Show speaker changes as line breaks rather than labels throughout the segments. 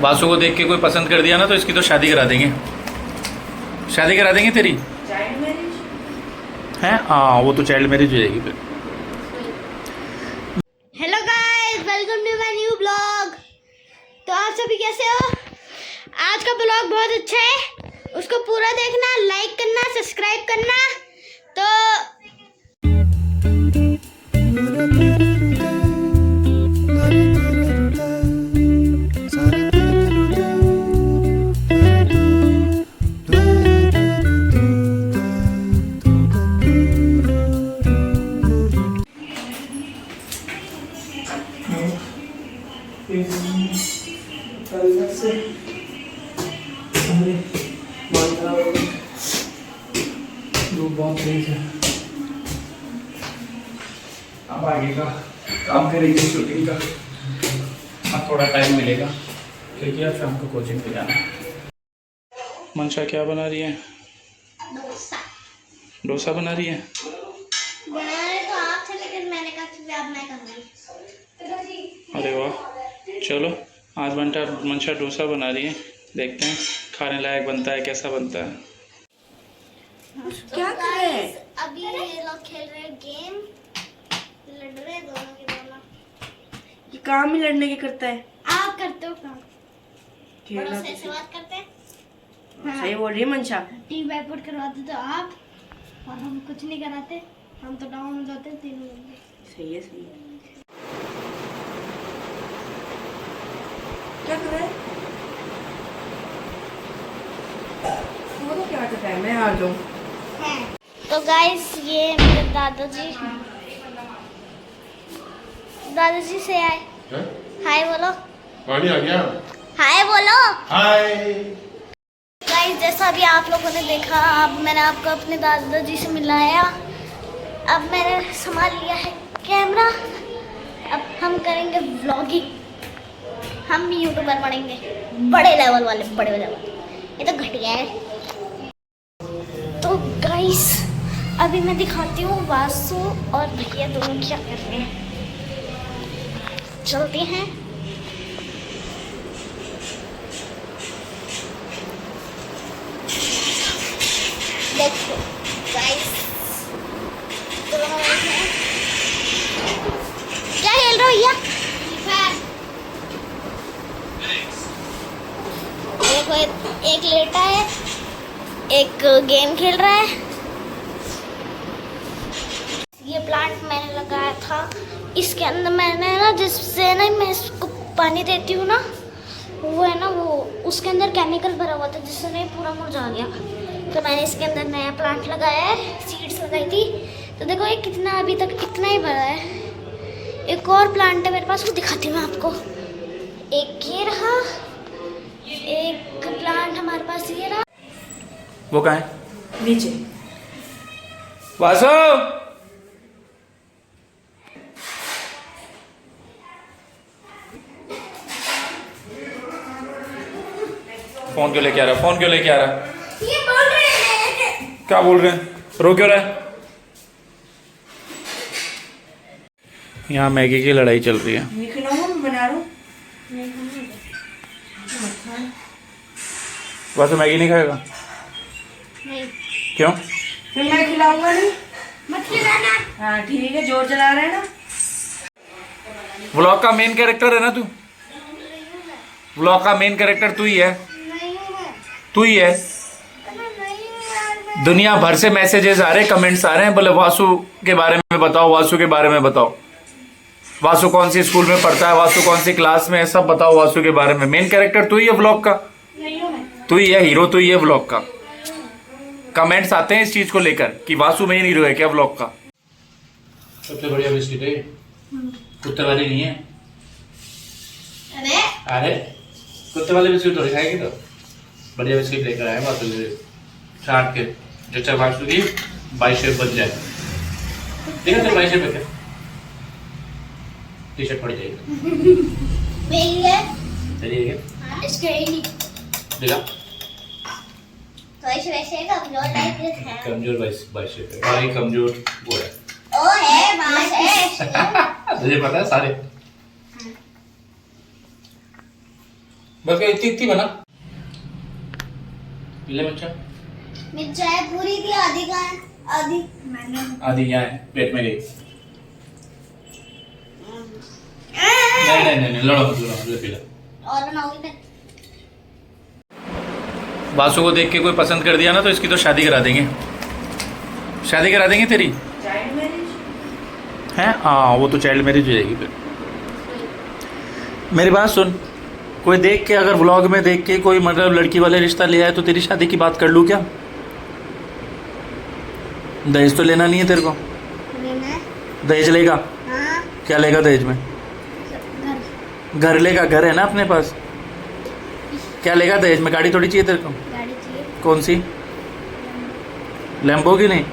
वासु को देख के कोई पसंद कर दिया ना तो इसकी तो शादी करा देंगे। शादी करा देंगे तेरी।
चाइल्ड मैरिज
है? हाँ, वो तो चाइल्ड मैरिज हो जाएगी फिर।
Hello guys, welcome to my new blog. तो आप सभी कैसे हो? आज का ब्लॉग बहुत अच्छा है, उसको पूरा देखना, लाइक करना, सब्सक्राइब करना। तो
बहुत तेज है। अब आगे का काम करेंगे शूटिंग का। अब थोड़ा टाइम मिलेगा क्योंकि अब शाम को कोचिंग पे जाना है। मंशा क्या बना रही है? डोसा बना रही है।
बनाने तो आप थे, लेकिन मैंने कहा कि अब मैं करूँगी।
अरे वाह, चलो आज मंशा डोसा बना रही है, देखते हैं खाने लायक बनता है, कैसा बनता है।
क्या कर रहे हैं?
अभी ये लोग खेल रहे हैं गेम, लड़ रहे हैं दोनों के दोनों।
ये काम ही लड़ने के करता है।
आप करते हो काम?
खेलना
बड़ों
तो
से ऐसे बात करते हैं।
सही बोल रही है मंशा।
टीम बैकवर्ड करवाते तो आप, और हम कुछ नहीं कराते, हम तो डाउन हो जाते हैं तीनों बंदे।
सही है सही है। क्या कर रहे हैं? वो तो क्या करता है, मैं आ जाऊँ।
तो गाइस, ये मेरे दादाजी से आए। हाय बोलो।
पानी आ गया।
हाय बोलो।
हाय।
गाइस, जैसा अभी आप लोगों ने देखा, अब मैंने आपको अपने दादाजी से मिलाया। अब मैंने संभाल लिया है कैमरा। अब हम करेंगे व्लॉगिंग। हम भी यूट्यूबर बनेंगे, बड़े लेवल वाले, बड़े लेवल। ये तो घटिया है। तो गाइस, अभी मैं दिखाती हूँ वासु और भैया दोनों क्या कर रहे हैं। चलते हैं। देखो गाइस, दोनों हैं। क्या खेल रहे हो भैया? देखो, एक लेटा है, एक गेम खेल रहा है। ये प्लांट मैंने लगाया था, इसके अंदर मैंने ना, जिससे ना मैं इसको पानी देती हूँ ना, वो है ना, वो उसके अंदर केमिकल भरा हुआ था जिससे नहीं पूरा मुरझा गया। तो मैंने इसके अंदर नया प्लांट लगाया है, सीड्स लगाई थी। तो देखो ये कितना, अभी तक इतना ही भरा है। एक और प्लांट है मेरे पास, वो दिखाती हूँ मैं आपको। एक ये रहा, एक प्लांट हमारे पास ये रहा।
वो कहाँ है?
नीचे।
वासु, फोन क्यों लेके आ रहा? फोन क्यों लेके आ रहा?
ये बोल रहे हैं।
क्या बोल रहे हैं? रो क्यों रहा है? यहाँ मैगी की लड़ाई चल रही है।
ये खिलाऊंगा, मैं बना रहा हूँ।
वासु मैगी नहीं खाएगा?
नहीं,
क्यों?
फिर मैं खिलाऊंगा नहीं।
मत खिलाना।
हाँ ठीक है, जोर चला रहे हैं ना।
व्लॉग का मेन कैरेक्टर है ना तू? व्लॉग का मेन कैरेक्टर तू ही है।
नहीं है।
तू ही है।
नहीं।
दुनिया भर से मैसेजेस आ रहे हैं, कमेंट्स आ रहे हैं, बोले वासु के बारे में बताओ, वासु के बारे में बताओ, वासु कौन सी स्कूल में पढ़ता है, वासु कौन सी क्लास में है, सब बताओ वासु के बारे में। मेन कैरेक्टर तू ही है व्लॉग का, तू ही है हीरो, तू ही है व्लॉग का। कमेंट्स आते हैं इस चीज को लेकर कि वासु मेन हीरो है क्या व्लॉग का। सबसे बढ़िया बिस्किट है, कुत्ते वाली नहीं है। अरे कुत्ते वाले बिस्किट तो खाएगी, तो बढ़िया बिस्किट लेकर आए वासु के लिए, छाट के, जो चाहे वासु की बाइसेप बन जाए। ठीक है, तो बाइसेप है क्या? टी शर्ट पड़ जाएगी।
मेरी है।
चलिए क्या?
इसके ही नहीं।
दिखा।
तो ऐसे वैसे कमजोर टाइप के है।
कमजोर बाइसेप है, और एक कमजोर वो है।
ओ है, बात है।
तुझे पता है सारे। बस क्या इतनी इतनी बना ले बच्चा।
मिर्चाई पूरी थी, आधी का है, आधी मैंने
आधी यहाँ है पेट में गई। नहीं लड़ो मत ले पी ले।
और बनाओगी मैं।
वासु को देख के कोई पसंद कर दिया ना तो इसकी तो शादी करा देंगे। शादी करा देंगे तेरी
चाइल्ड मैरिज
है। हाँ वो तो चाइल्ड मैरिज हो जाएगी फिर। मेरी बात सुन, कोई देख के अगर व्लॉग में देख के कोई मतलब लड़की वाले रिश्ता ले आए तो तेरी शादी की बात कर लूँ क्या? दहेज तो लेना नहीं है तेरे को?
लेना है?
दहेज लेगा?
हाँ।
क्या लेगा दहेज में? घर लेगा? घर है ना अपने पास। क्या लेगा दहेज में? गाड़ी थोड़ी चाहिए तेरे को?
गाड़ी चाहिए।
कौन सी? लैम्बो की नहीं?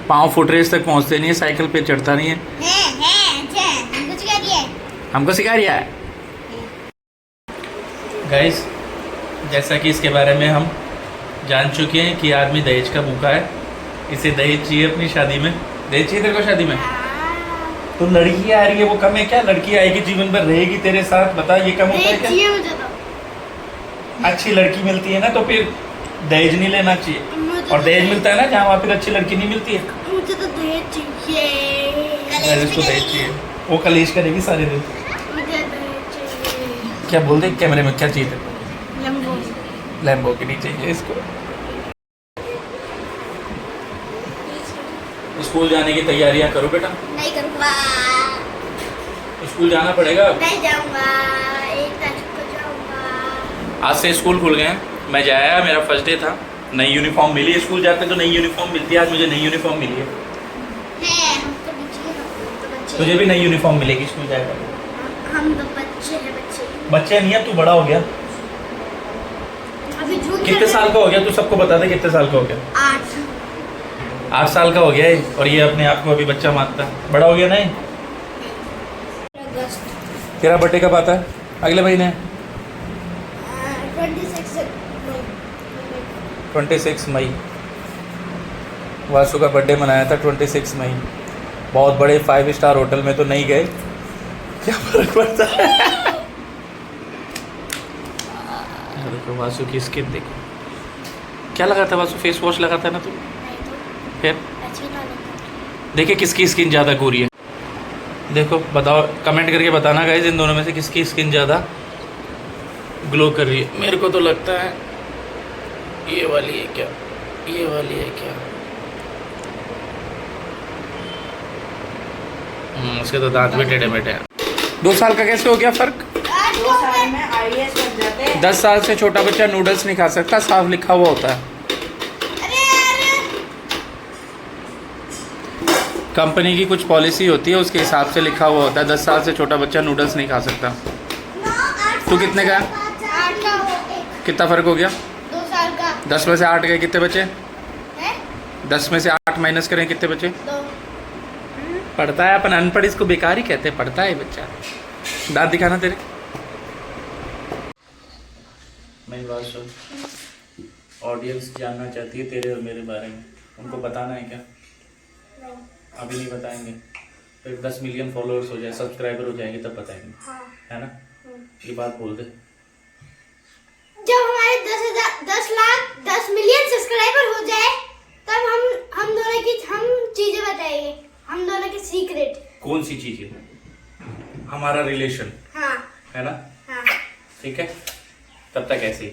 पाँव फुटरेज तक पहुँचते नहीं है, साइकिल पे चढ़ता नहीं है।
अच्छा, हमको सिखा दिया है।
हमको सिखा रिया है। गाइस जैसा कि इसके बारे में हम जान चुके हैं कि आदमी दहेज का भूखा है, इसे दहेज चाहिए अपनी शादी में। दहेज चाहिए तेरे को शादी में? तो लड़की आ रही है वो कम है क्या? लड़की आएगी जीवन भर रहेगी तेरे साथ, बता ये कम होता है क्या?
चाहिए मुझे तो।
अच्छी लड़की मिलती है ना तो फिर दहेज नहीं लेना चाहिए। और दहेज मिलता है ना जहाँ वहाँ फिर अच्छी लड़की नहीं मिलती है।
मुझे तो दहेज चाहिए।
इसको दहेज चाहिए। वो कलेश करेगी सारे दिन।
मुझे दहेज चाहिए।
क्या बोल दे कैमरे में, क्या चाहिए तेरे को?
लंबो।
लैम्बोर्गिनी चाहिए इसको। स्कूल जाने की तैयारियां करो बेटा।
नहीं करूँगा।
स्कूल जाना पड़ेगा।
नहीं जाऊँगा। 1 तारीख को जाऊँगा।
आज से स्कूल खुल गए हैं। मैं जाया, मेरा फर्स्ट डे था। नई यूनिफॉर्म मिली है। स्कूल जाते तो नई यूनिफॉर्म मिलती है, आज मुझे नई यूनिफॉर्म मिली है।
हमको नहीं चाहिए, हम तो बच्चे
तुझे भी नई यूनिफॉर्म मिलेगी स्कूल जाएगा।
हम तो बच्चे हैं, बच्चे।
बच्चे नहीं है, तू बड़ा हो गया।
अभी झूठ
कितने साल का हो गया? तू सबको बता दे कितने साल का हो गया। 8 साल का हो गया है और ये अपने आप को अभी बच्चा मानता है। बड़ा हो गया नहीं?
अगस्त
तेरा बर्थडे कब आता है? अगले महीने 26 मई। वासु का बर्थडे मनाया था 26 मई। बहुत बड़े 5 स्टार होटल में तो नहीं गए, क्या फर्क पड़ता है? देखो वासु की स्किन देखो, क्या लगा था वासु? फेस वॉश लगा था ना तू? फिर देखिए किसकी स्किन ज़्यादा गोरी है। देखो बताओ, कमेंट करके बताना गाइस इन दोनों में से किसकी स्किन ज़्यादा ग्लो कर रही है। मेरे को तो लगता है ये वाली है क्या, ये वाली है क्या? उसके तो दांत भी टेढ़े मेढ़े हैं। 2 साल का कैसे हो गया फर्क?
2 साल में IAS बन जाते हैं।
10 साल से छोटा बच्चा नूडल्स नहीं खा सकता, साफ लिखा हुआ होता है। कंपनी की कुछ पॉलिसी होती है, उसके हिसाब से लिखा हुआ होता है 10 साल से छोटा बच्चा नूडल्स नहीं खा सकता। तू कितने का?
8 का हो।
कितना फर्क हो गया?
2 साल का।
10 में से 8 गए, कितने बचे?
है
10 में से 8 माइनस करें, कितने बचे?
2।
पढ़ता है अपन अनपढ़, इसको बेकार ही कहते हैं। पढ़ता है बच्चा। दांत दिखाना तेरे। मेरी बात सुन, ऑडियंस जानना चाहती है तेरे और मेरे बारे में, उनको बताना है क्या? अभी नहीं बताएंगे, फिर 10 मिलियन फॉलोअर्स हो जाए, सब्सक्राइबर हो जाएंगे तब बताएंगे। है ना? ये बात बोल दे।
जब हमारे 10 लाख 10 मिलियन सब्सक्राइबर हो जाए तब हम दोनों की चीजें बताएंगे, हम दोनों के सीक्रेट।
कौन सी चीज है? हमारा रिलेशन।
हाँ
है ना?
हाँ
ठीक है, तब तक ऐसे ही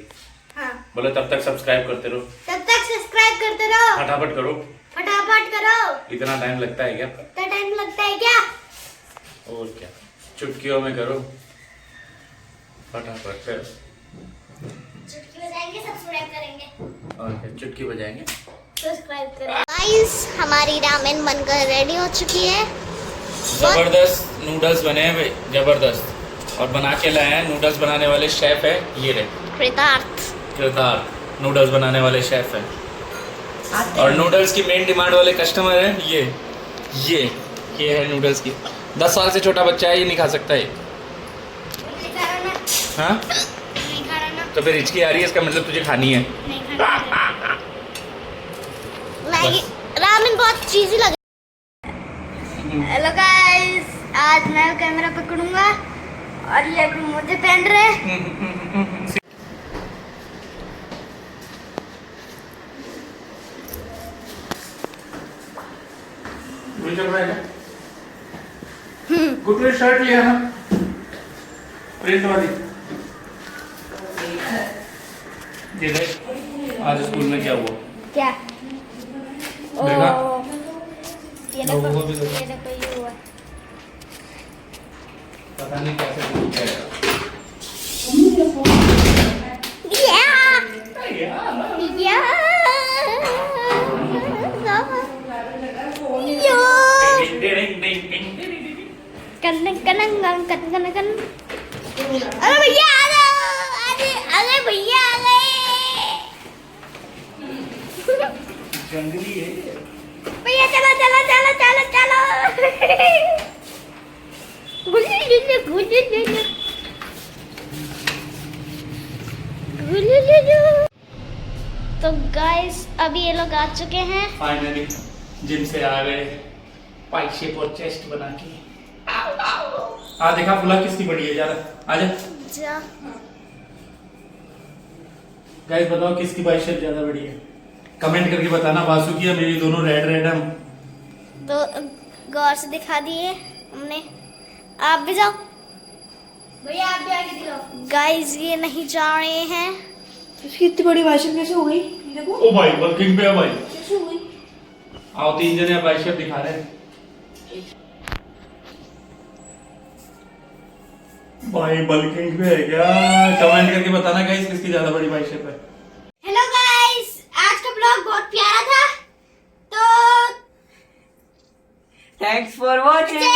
हाँ।
बोलो। तब तक सब्सक्राइब करते रहो,
तब तक सब्सक्राइब करते रहो,
फटाफट करो।
फटाफट करो।
इतना टाइम लगता है क्या?
इतना टाइम लगता है क्या?
और क्या, चुटकियों में करो, फटाफट करो।
चुटकी बजाएंगे, सब्सक्राइब करेंगे।
और क्या, चुटकी बजाएंगे,
सब्सक्राइब करें। गाइस हमारी रामेन बनकर रेडी हो चुकी है।
जबरदस्त नूडल्स बने हैं भाई, जबरदस्त। और बना के लाए हैं, नूडल्स बनाने वाले शेफ है ये रहे, कृतार्थ नूडल्स बनाने वाले शेफ है। और नूडल्स की मेन डिमांड वाले कस्टमर है ये है नूडल्स की। 10 साल से छोटा बच्चा है, ये नहीं खा सकता है।
नहीं खा रहा ना,
हाँ
नहीं खा रहा ना,
तो फिर हिचकी आ रही है, इसका मतलब तुझे खानी है।
नहीं खा रहा। मैगी रामेन बहुत चीज़ी लगे। हेलो गाइस, आज मैं कैमरा पकड़ूंगा और ये अभी मुझे पहन रहे हैं।
गुटली शर्ट लिया ना प्रिंट वाली। ये देख आज स्कूल में क्या हुआ।
क्या?
देखा?
ये
लोगों
देखो
को भी देखो।
ये देखो ये हुआ।
पता नहीं कैसे कुछ है।
अरे भैया आ गए, अरे भैया आ गए।
जंगली है।
भैया चलो चलो चलो चलो चलो। तो गाइस अभी ये लोग आ चुके हैं।
फाइनली जिम से आ गए बाइसेप और चेस्ट बना के। आ देखा फुला किसकी बड़ी है यार। आजा
जा
गाइस बताओ किसकी बाइसेप ज्यादा बड़ी है। कमेंट करके बताना। वासु की या मेरी दोनों रेड रेड हम।
तो गौर से दिखा दिए हमने। आप भी जाओ भैया, आप भी आगे दिखाओ। गाइस ये नहीं जा रहे हैं।
इसकी इतनी बड़ी बाइसेप कैसे हो गई? देखो
ओ भाई बल्किंग पे है भाई।
कैसे हो गई?
आओ 3 जने बाइसेप दिखा रहे हैं। भाई बल्किंग पे है क्या? कमेंट करके बताना गाइस किसकी ज्यादा बड़ी बाइसेप है।
हेलो गाइस, आज का ब्लॉग बहुत प्यारा था। तो
थैंक्स फॉर वॉचिंग।